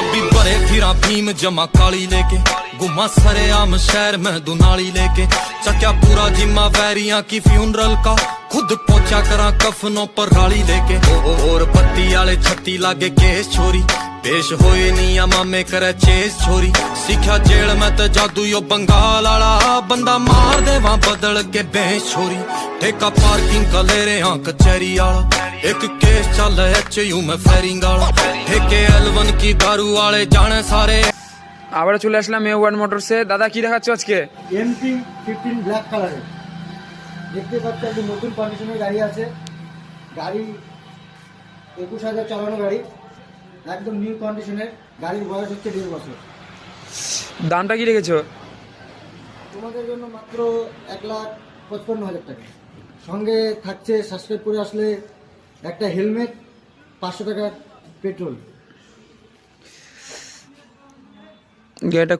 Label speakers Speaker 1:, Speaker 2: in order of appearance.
Speaker 1: डब्बी भरे फिरा भीम जमा काली लेके, गुमा सरे आम शहर में दुनाली लेके, चक्या पूरा जिम्मा वैरियां की फ्यूनरल का, खुद पहुंचा करा कफनों पर राली लेके। और बत्ती आले छत्ती लागे केस छोरी, पेश होए निया मामे करे चेस छोरी, सीखा जेल में तो जादू यो बंगाल आला, बंदा मार दे वहां बदल के बेस छोरी। ठेका पार्किंग का ले रहे हाँ कचहरी आला, एक केस चल HU में फेरिंग आला, ठेके L1 की दारू वाले जाने सारे।
Speaker 2: আবার চলে আসলাম A1 মোটরসে। দাদা কি দেখাচ্ছ আজকে?
Speaker 3: MP15 ব্ল্যাক কালারের দেখতে পাচ্ছি, একদম নতুন কন্ডিশনের গাড়ি আছে। গাড়ি 21,000 চালানো গাড়ি, একদম নিউ কন্ডিশনের। গাড়ির বয়স হচ্ছে 1.5 বছর।
Speaker 2: দামটা কি রেখেছো?
Speaker 3: তোমাদের জন্য মাত্র 1,55,000 টাকা। সঙ্গে থাকছে সাবস্ক্রাইব করে আসলে একটা হেলমেট, 500 টাকা পেট্রোল।
Speaker 2: গাড়িটা